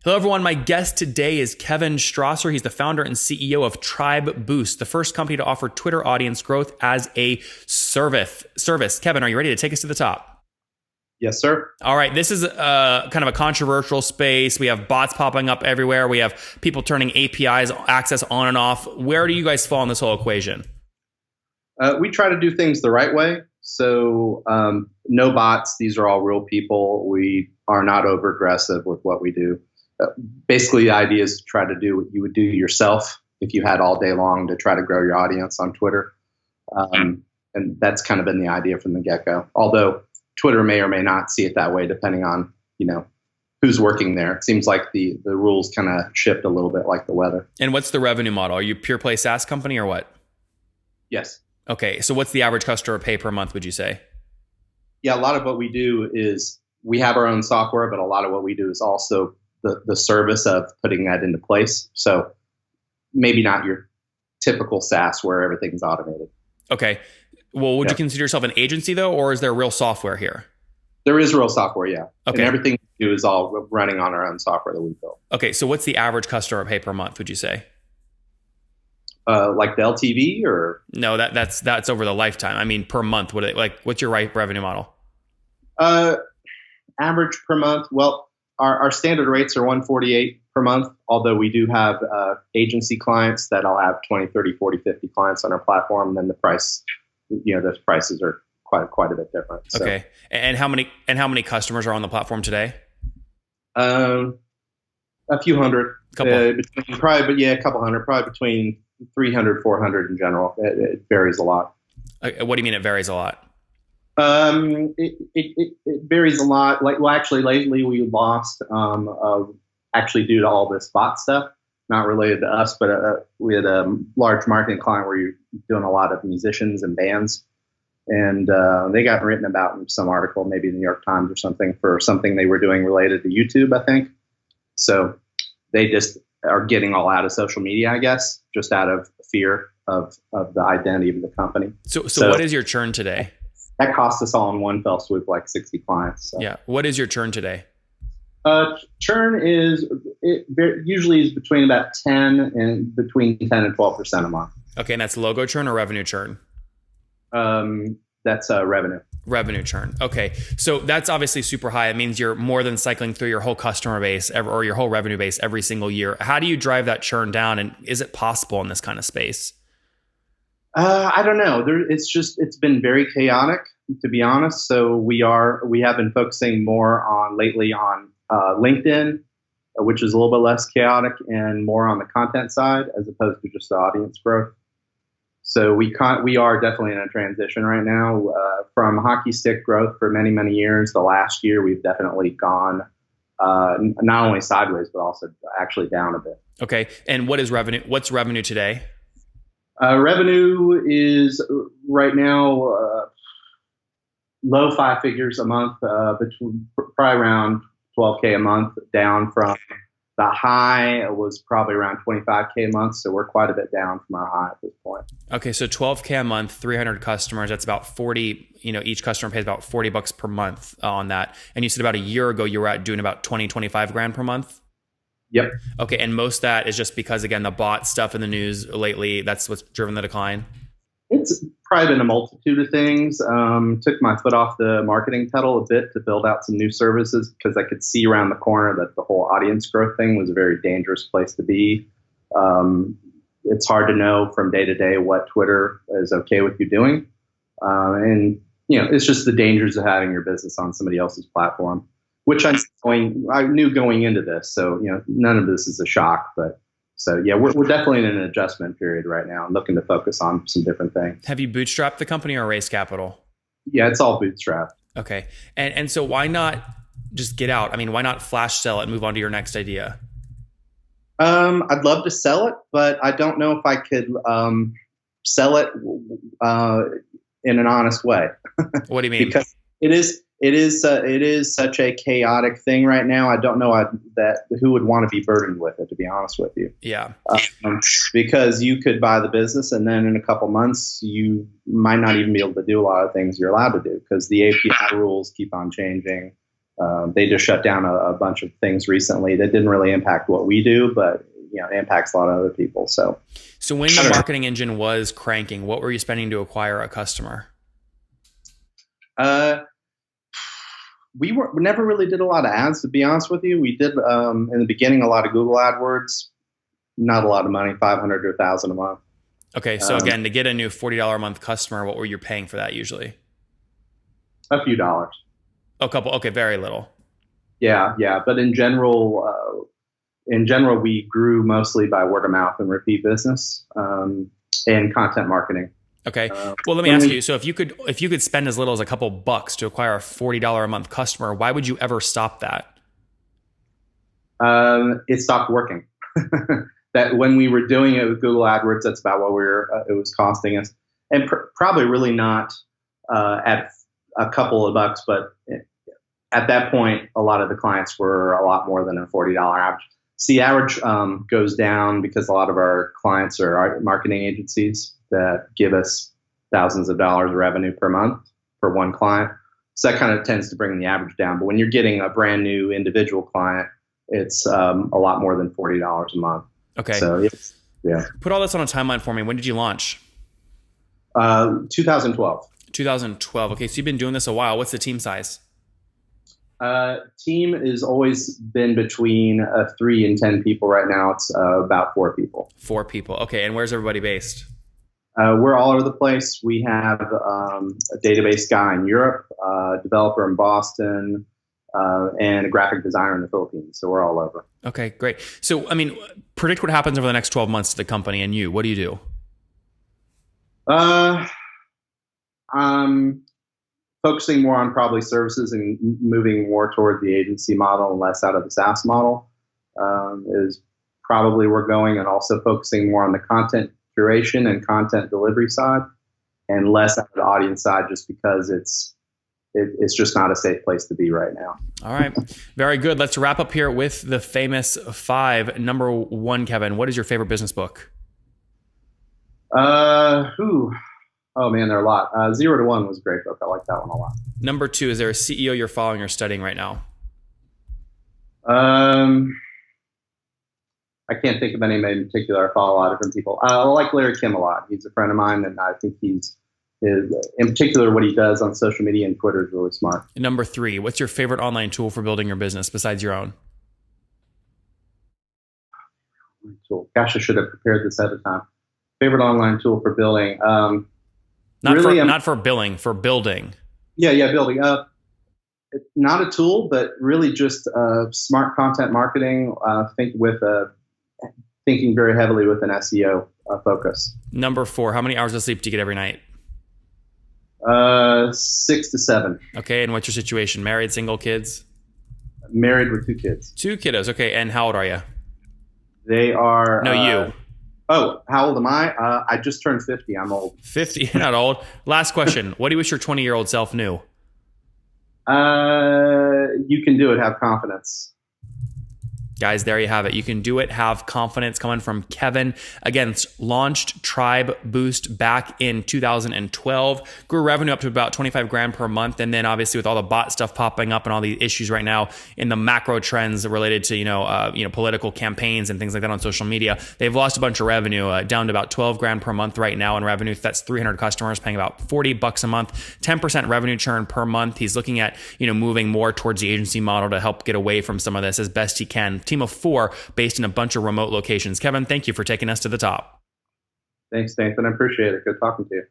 Hello, everyone. My guest today is Kevin Strasser. He's the founder and CEO of Tribe Boost, the first company to offer Twitter audience growth as a service. Kevin, are you ready to take us to the top? Yes, sir. All right. This is kind of a controversial space. We have bots popping up everywhere. We have people turning APIs access on and off. Where do you guys fall in this whole equation? We try to do things the right way. So no bots. These are all real people. We are not over aggressive with what we do. Basically, the idea is to try to do what you would do yourself if you had all day long to try to grow your audience on Twitter. And that's kind of been the idea from the get-go. Although Twitter may or may not see it that way, depending on who's working there. It seems like the rules kind of shift a little bit like the weather. And what's the revenue model? Are you a pure play SaaS company or what? Yes. Okay. So what's the average customer pay per month, would you say? Yeah, a lot of what we do is we have our own software, but a lot of what we do is also the service of putting that into place. So maybe not your typical SaaS where everything's automated. Okay. Well, would you consider yourself an agency though, or is there real software here? There is real software, yeah. Okay. And everything we do is all running on our own software that we built. Okay. So what's the average customer pay per month, would you say? Like the LTV or? No, that's over the lifetime. I mean, per month. What's your revenue model? Average per month. Well, our standard rates are $148 per month, although we do have agency clients that'll have 20, 30, 40, 50 clients on our platform. Then the price, those prices are quite a bit different. So. Okay. And how many customers are on the platform today? A few hundred. Couple. A couple hundred, probably between 300, 400 in general. It varies a lot. What do you mean it varies a lot? It varies a lot. Actually, lately we lost, actually due to all this bot stuff, not related to us, but we had a large marketing client where you're doing a lot of musicians and bands, and they got written about in some article, maybe in the New York Times or something, for something they were doing related to YouTube, I think. So they just are getting all out of social media, I guess, just out of fear of the identity of the company. So what is your churn today? That cost us all in one fell swoop, like 60 clients. So. Yeah. What is your churn today? Churn usually is between about 10 and 12% a month. Okay. And that's logo churn or revenue churn? That's revenue. Revenue churn. Okay. So that's obviously super high. It means you're more than cycling through your whole customer base or your whole revenue base every single year. How do you drive that churn down? And is it possible in this kind of space? I don't know. It's been very chaotic, to be honest. So we have been focusing more lately on LinkedIn, which is a little bit less chaotic, and more on the content side as opposed to just the audience growth. So we are definitely in a transition right now from hockey stick growth for many, many years. The last year we've definitely gone not only sideways but also actually down a bit. Okay. And what's revenue today? Revenue is right now low five figures a month, between probably around 12K a month, down from the high was probably around 25K a month. So we're quite a bit down from our high at this point. Okay. So 12K a month, 300 customers, that's about 40, each customer pays about $40 per month on that. And you said about a year ago, you were doing about 20, 25 grand per month. Yep. Okay. And most of that is just because, again, the bot stuff in the news lately, that's what's driven the decline? It's probably been a multitude of things. Took my foot off the marketing pedal a bit to build out some new services because I could see around the corner that the whole audience growth thing was a very dangerous place to be. It's hard to know from day to day what Twitter is okay with you doing. And it's just the dangers of having your business on somebody else's platform, which I knew going into this. So, none of this is a shock, but so yeah, we're definitely in an adjustment period right now. I'm looking to focus on some different things. Have you bootstrapped the company or raised capital? Yeah, it's all bootstrapped. Okay. And so why not just get out? I mean, why not flash sell it and move on to your next idea? I'd love to sell it, but I don't know if I could sell it in an honest way. What do you mean? Because it is such a chaotic thing right now. I don't know who would want to be burdened with it, to be honest with you. Yeah. Because you could buy the business and then in a couple months you might not even be able to do a lot of things you're allowed to do because the API rules keep on changing. They just shut down a bunch of things recently that didn't really impact what we do, but it impacts a lot of other people. So when the marketing engine was cranking, what were you spending to acquire a customer? We never really did a lot of ads, to be honest with you. We did in the beginning a lot of Google AdWords, not a lot of money, $500 to $1,000 a month. Okay, so again, to get a new $40 a month customer, what were you paying for that usually? A few dollars. A couple. Okay, very little. Yeah. But in general, we grew mostly by word of mouth and repeat business and content marketing. Okay. Well, let me ask you. So if you could spend as little as a couple bucks to acquire a $40 a month customer, why would you ever stop that? It stopped working. That when we were doing it with Google AdWords, that's about what it was costing us, and probably really not at a couple of bucks, but at that point, a lot of the clients were a lot more than a $40 average. So the average goes down because a lot of our clients are our marketing agencies that give us thousands of dollars of revenue per month for one client. So that kind of tends to bring the average down. But when you're getting a brand new individual client, it's a lot more than $40 a month. Okay. So yeah. Put all this on a timeline for me. When did you launch? 2012. 2012. Okay, so you've been doing this a while. What's the team size? Team has always been between 3 and 10 people. Right now, it's about 4 people. 4 people. Okay, and where's everybody based? We're all over the place. We have a database guy in Europe, a developer in Boston, and a graphic designer in the Philippines. So we're all over. Okay, great. So, predict what happens over the next 12 months to the company and you. What do you do? I'm focusing more on probably services and moving more toward the agency model and less out of the SaaS model is probably where we're going, and also focusing more on the content curation and content delivery side and less on the audience side, just because it's just not a safe place to be right now. All right. Very good. Let's wrap up here with the famous 5. Number 1, Kevin, what is your favorite business book? Oh man, there are a lot. 0 to 1 was a great book. I like that one a lot. Number 2, is there a CEO you're following or studying right now? I can't think of any in particular. I follow a lot of different people. I like Larry Kim a lot. He's a friend of mine, and I think in particular, what he does on social media and Twitter is really smart. Number 3, what's your favorite online tool for building your business besides your own? Gosh, I should have prepared this ahead of time. Favorite online tool for building. Not for billing, for building. Yeah, building. Not a tool, but really just smart content marketing. Thinking very heavily with an SEO focus. Number 4, how many hours of sleep do you get every night? 6 to 7. Okay, and what's your situation? Married, single, kids? Married with 2 kids. 2 kiddos. Okay, and how old are you? They are. No, you. Oh, how old am I? I just turned 50. I'm old. 50, you're not old. Last question. What do you wish your 20-year-old self knew? You can do it. Have confidence. Guys, there you have it. You can do it. Have confidence, coming from Kevin. Again, launched Tribe Boost back in 2012. Grew revenue up to about 25 grand per month. And then obviously with all the bot stuff popping up and all the issues right now in the macro trends related to, political campaigns and things like that on social media, they've lost a bunch of revenue down to about 12 grand per month right now in revenue. That's 300 customers paying about $40 a month, 10% revenue churn per month. He's looking at, moving more towards the agency model to help get away from some of this as best he can. Team of 4 based in a bunch of remote locations. Kevin, thank you for taking us to the top. Thanks, Nathan. I appreciate it. Good talking to you.